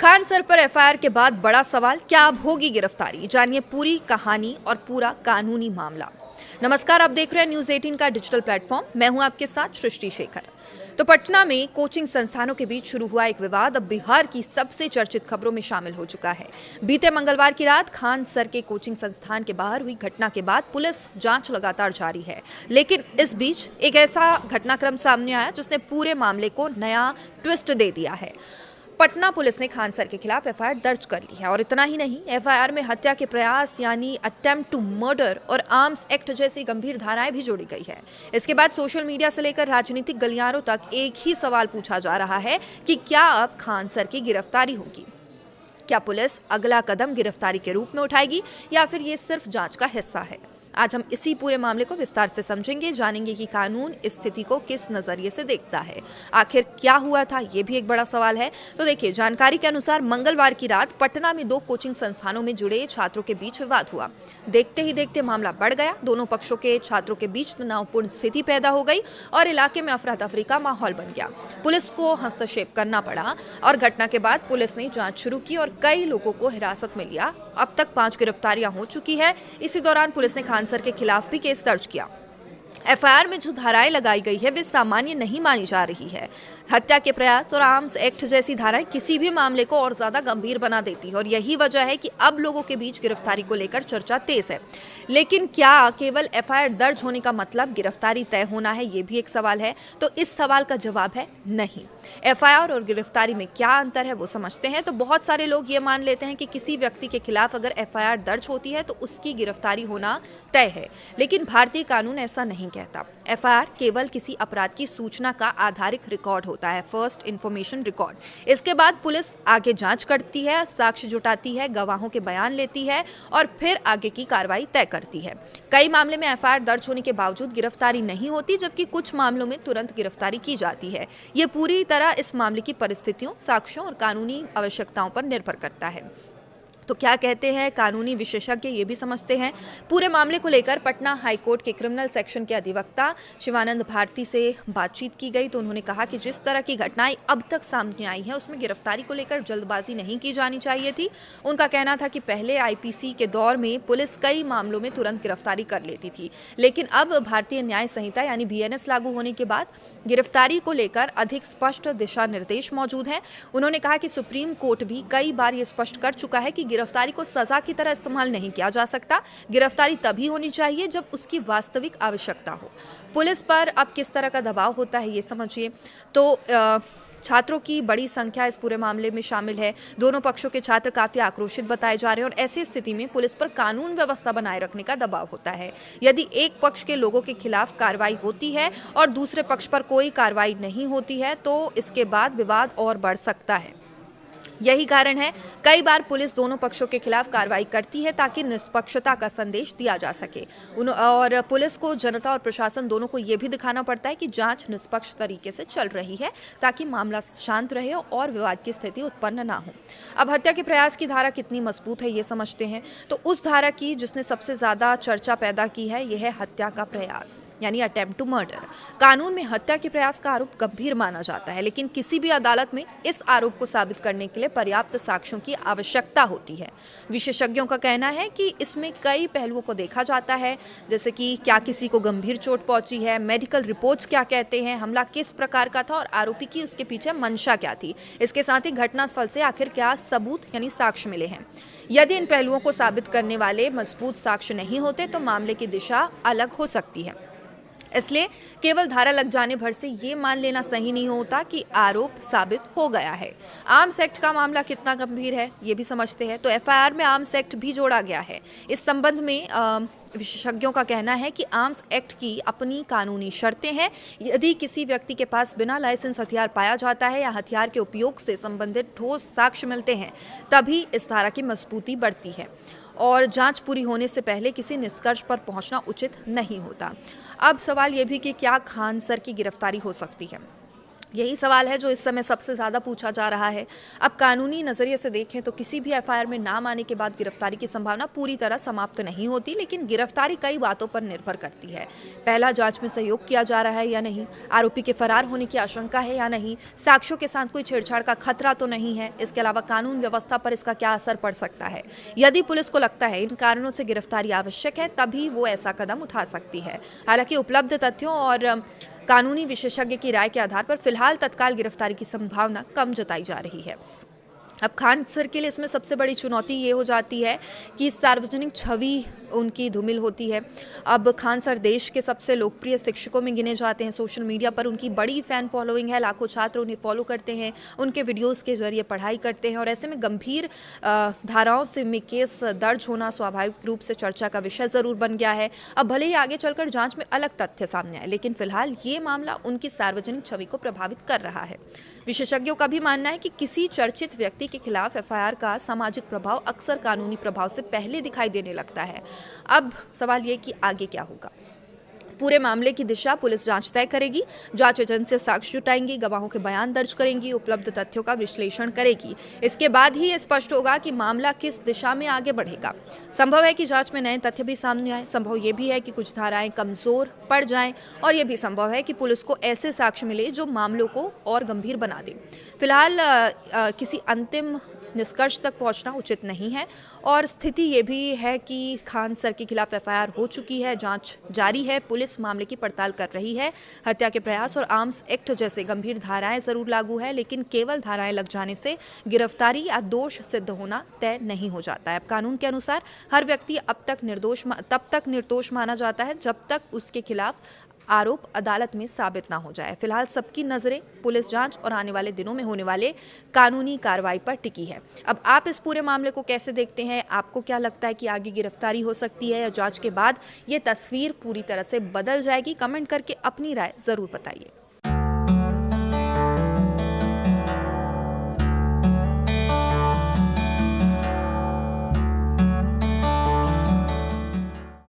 Khan sir पर FIR के बाद बड़ा सवाल, क्या अब होगी गिरफ्तारी? जानिए पूरी कहानी और पूरा कानूनी मामला। नमस्कार, आप देख रहे हैं न्यूज़ 18 का डिजिटल प्लेटफॉर्म। मैं हूं आपके साथ सृष्टि शेखर। तो पटना में कोचिंग संस्थानों के बीच शुरू हुआ एक विवाद अब बिहार की सबसे चर्चित खबरों में शामिल हो चुका है। बीते मंगलवार की रात खान सर के कोचिंग संस्थान के बाहर हुई घटना के बाद पुलिस जांच लगातार जारी है, लेकिन इस बीच एक ऐसा घटनाक्रम सामने आया जिसने पूरे मामले को नया ट्विस्ट दे दिया है। पटना पुलिस ने खान सर के खिलाफ एफआईआर दर्ज कर ली है और इतना ही नहीं, एफआईआर में हत्या के प्रयास यानी अटेम्प्ट टू मर्डर और आर्म्स एक्ट जैसी गंभीर धाराएं भी जोड़ी गई है। इसके बाद सोशल मीडिया से लेकर राजनीतिक गलियारों तक एक ही सवाल पूछा जा रहा है कि क्या अब खान सर की गिरफ्तारी होगी? क्या पुलिस अगला कदम गिरफ्तारी के रूप में उठाएगी या फिर ये सिर्फ जांच का हिस्सा है? आज हम इसी पूरे मामले को विस्तार से समझेंगे, जानेंगे कि कानून इस स्थिति को किस नजरिए से देखता है। आखिर क्या हुआ था, ये भी एक बड़ा सवाल है। तो देखिए, जानकारी के अनुसार मंगलवार की रात पटना में दो कोचिंग संस्थानों में जुड़े छात्रों के बीच विवाद हुआ। देखते ही देखते मामला बढ़ गया। दोनों पक्षों के छात्रों के बीच तनावपूर्ण स्थिति पैदा हो गई और इलाके में अफरा तफरी का माहौल बन गया। पुलिस को हस्तक्षेप करना पड़ा और घटना के बाद पुलिस ने जांच शुरू की और कई लोगों को हिरासत में लिया। अब तक 5 गिरफ्तारियां हो चुकी है। इसी दौरान पुलिस ने खान सर के खिलाफ भी केस दर्ज किया। एफआईआर में जो धाराएं लगाई गई है वे सामान्य नहीं मानी जा रही है। हत्या के प्रयास और आर्म्स एक्ट जैसी धाराएं किसी भी मामले को और ज्यादा गंभीर बना देती है और यही वजह है कि अब लोगों के बीच गिरफ्तारी को लेकर चर्चा तेज है। लेकिन क्या केवल एफआईआर दर्ज होने का मतलब गिरफ्तारी तय होना है, ये भी एक सवाल है। तो इस सवाल का जवाब है नहीं। एफआईआर और गिरफ्तारी में क्या अंतर है वो समझते हैं। तो बहुत सारे लोग ये मान लेते हैं कि किसी व्यक्ति के खिलाफ अगर एफआईआर दर्ज होती है तो उसकी गिरफ्तारी होना तय है, लेकिन भारतीय कानून ऐसा नहीं कहता। एफआईआर केवल किसी अपराध की सूचना का आधारित रिकॉर्ड होता है, फर्स्ट इंफॉर्मेशन रिकॉर्ड। इसके बाद पुलिस आगे जांच करती है, साक्ष्य जुटाती है, गवाहों के बयान लेती है और फिर आगे की कार्रवाई तय करती है। कई मामले में एफआईआर दर्ज होने के बावजूद गिरफ्तारी नहीं होती, जबकि कुछ मामलों में तुरंत गिरफ्तारी की जाती है। ये पूरी तरह इस मामले की परिस्थितियों, साक्ष्यों और कानूनी आवश्यकताओं पर निर्भर करता है। तो क्या कहते हैं कानूनी विशेषज्ञ, ये भी समझते हैं। पूरे मामले को लेकर पटना हाईकोर्ट के क्रिमिनल सेक्शन के अधिवक्ता शिवानंद भारती से बातचीत की गई तो उन्होंने कहा कि जिस तरह की घटनाएं अब तक सामने आई हैं उसमें गिरफ्तारी को लेकर जल्दबाजी नहीं की जानी चाहिए थी। उनका कहना था कि पहले आईपीसी के दौर में पुलिस कई मामलों में तुरंत गिरफ्तारी कर लेती थी, लेकिन अब भारतीय न्याय संहिता यानी बीएनएस लागू होने के बाद गिरफ्तारी को लेकर अधिक स्पष्ट दिशा निर्देश मौजूद हैं। उन्होंने कहा कि सुप्रीम कोर्ट भी कई बार ये स्पष्ट कर चुका है कि गिरफ्तारी को सजा की तरह इस्तेमाल नहीं किया जा सकता। गिरफ्तारी तभी होनी चाहिए जब उसकी वास्तविक आवश्यकता हो। पुलिस पर अब किस तरह का दबाव होता है ये समझिए। तो छात्रों की बड़ी संख्या इस पूरे मामले में शामिल है। दोनों पक्षों के छात्र काफी आक्रोशित बताए जा रहे हैं और ऐसी स्थिति में पुलिस पर कानून व्यवस्था बनाए रखने का दबाव होता है। यदि एक पक्ष के लोगों के खिलाफ कार्रवाई होती है और दूसरे पक्ष पर कोई कार्रवाई नहीं होती है तो इसके बाद विवाद और बढ़ सकता है। यही कारण है कई बार पुलिस दोनों पक्षों के खिलाफ कार्रवाई करती है ताकि निष्पक्षता का संदेश दिया जा सके। और पुलिस को जनता और प्रशासन दोनों को यह भी दिखाना पड़ता है कि जांच निष्पक्ष तरीके से चल रही है ताकि मामला शांत रहे और विवाद की स्थिति उत्पन्न ना हो। अब हत्या के प्रयास की धारा कितनी मजबूत है ये समझते हैं। तो उस धारा की जिसने सबसे ज्यादा चर्चा पैदा की है यह है हत्या का प्रयास यानी अटेम्प्ट टू मर्डर। कानून में हत्या के प्रयास का आरोप गंभीर माना जाता है, लेकिन किसी भी अदालत में इस आरोप को साबित करने के लिए पर्याप्त साक्ष्यों की आवश्यकता होती है। विशेषज्ञों का कहना है कि इसमें कई पहलुओं को देखा जाता है, जैसे कि क्या किसी को गंभीर चोट पहुंची है, मेडिकल रिपोर्ट्स क्या कहते हैं, हमला किस प्रकार का था और आरोपी की उसके पीछे मंशा क्या थी। इसके साथ ही घटनास्थल से आखिर क्या सबूत यानी साक्ष्य मिले हैं। यदि इन पहलुओं को साबित करने वाले मजबूत साक्ष्य नहीं होते तो मामले की दिशा अलग हो सकती है। इसलिए केवल धारा लग जाने भर से ये मान लेना सही नहीं होता कि आरोप साबित हो गया है। आर्म्स एक्ट का मामला कितना गंभीर है ये भी समझते हैं। तो एफआईआर में आर्म्स एक्ट भी जोड़ा गया है। इस संबंध में विशेषज्ञों का कहना है कि आर्म्स एक्ट की अपनी कानूनी शर्तें हैं। यदि किसी व्यक्ति के पास बिना लाइसेंस हथियार पाया जाता है या हथियार के उपयोग से संबंधित ठोस साक्ष्य मिलते हैं तभी इस धारा की मजबूती बढ़ती है और जांच पूरी होने से पहले किसी निष्कर्ष पर पहुंचना उचित नहीं होता। अब सवाल यह भी कि क्या खान सर की गिरफ्तारी हो सकती है? यही सवाल है जो इस समय सबसे ज़्यादा पूछा जा रहा है। अब कानूनी नज़रिए से देखें तो किसी भी एफआईआर में नाम आने के बाद गिरफ्तारी की संभावना पूरी तरह समाप्त नहीं होती, लेकिन गिरफ्तारी कई बातों पर निर्भर करती है। पहला, जांच में सहयोग किया जा रहा है या नहीं, आरोपी के फरार होने की आशंका है या नहीं, साक्ष्यों के साथ कोई छेड़छाड़ का खतरा तो नहीं है, इसके अलावा कानून व्यवस्था पर इसका क्या असर पड़ सकता है। यदि पुलिस को लगता है इन कारणों से गिरफ्तारी आवश्यक है, तभी वो ऐसा कदम उठा सकती है। हालांकि उपलब्ध तथ्यों और कानूनी विशेषज्ञ की राय के आधार पर फिलहाल तत्काल गिरफ्तारी की संभावना कम जताई जा रही है। अब खान सर के लिए इसमें सबसे बड़ी चुनौती ये हो जाती है कि सार्वजनिक छवि उनकी धूमिल होती है। अब खान सर देश के सबसे लोकप्रिय शिक्षकों में गिने जाते हैं। सोशल मीडिया पर उनकी बड़ी फ़ैन फॉलोइंग है, लाखों छात्र उन्हें फॉलो करते हैं, उनके वीडियोस के जरिए पढ़ाई करते हैं और ऐसे में गंभीर धाराओं से में केस दर्ज होना स्वाभाविक रूप से चर्चा का विषय ज़रूर बन गया है। अब भले ही आगे चलकर जाँच में अलग तथ्य सामने आए, लेकिन फिलहाल ये मामला उनकी सार्वजनिक छवि को प्रभावित कर रहा है। विशेषज्ञों का भी मानना है कि किसी चर्चित व्यक्ति के खिलाफ एफआईआर का सामाजिक प्रभाव अक्सर कानूनी प्रभाव से पहले दिखाई देने लगता है। अब सवाल ये कि आगे क्या होगा। पूरे मामले की दिशा पुलिस जांच तय करेगी। जांच एजेंसी साक्ष्य जुटाएंगी, गवाहों के बयान दर्ज करेंगी, उपलब्ध तथ्यों का विश्लेषण करेगी। इसके बाद ही ये स्पष्ट होगा कि मामला किस दिशा में आगे बढ़ेगा। संभव है कि जांच में नए तथ्य भी सामने आए, संभव ये भी है कि कुछ धाराएं कमजोर पड़ जाएं और ये भी संभव है कि पुलिस को ऐसे साक्ष्य मिले जो मामलों को और गंभीर बना दे। फिलहाल किसी अंतिम निष्कर्ष तक पहुंचना उचित नहीं है और स्थिति ये भी है कि खान सर के खिलाफ एफआईआर हो चुकी है, जांच जारी है, पुलिस मामले की पड़ताल कर रही है। हत्या के प्रयास और आर्म्स एक्ट जैसे गंभीर धाराएं जरूर लागू है, लेकिन केवल धाराएं लग जाने से गिरफ्तारी या दोष सिद्ध होना तय नहीं हो जाता है। अब कानून के अनुसार हर व्यक्ति तब तक निर्दोष माना जाता है जब तक उसके खिलाफ आरोप अदालत में साबित ना हो जाए। फिलहाल सबकी नजरें पुलिस जांच और आने वाले दिनों में होने वाले कानूनी कार्रवाई पर टिकी है। अब आप इस पूरे मामले को कैसे देखते हैं? आपको क्या लगता है कि आगे गिरफ्तारी हो सकती है या जांच के बाद ये तस्वीर पूरी तरह से बदल जाएगी? कमेंट करके अपनी राय जरूर बताइए।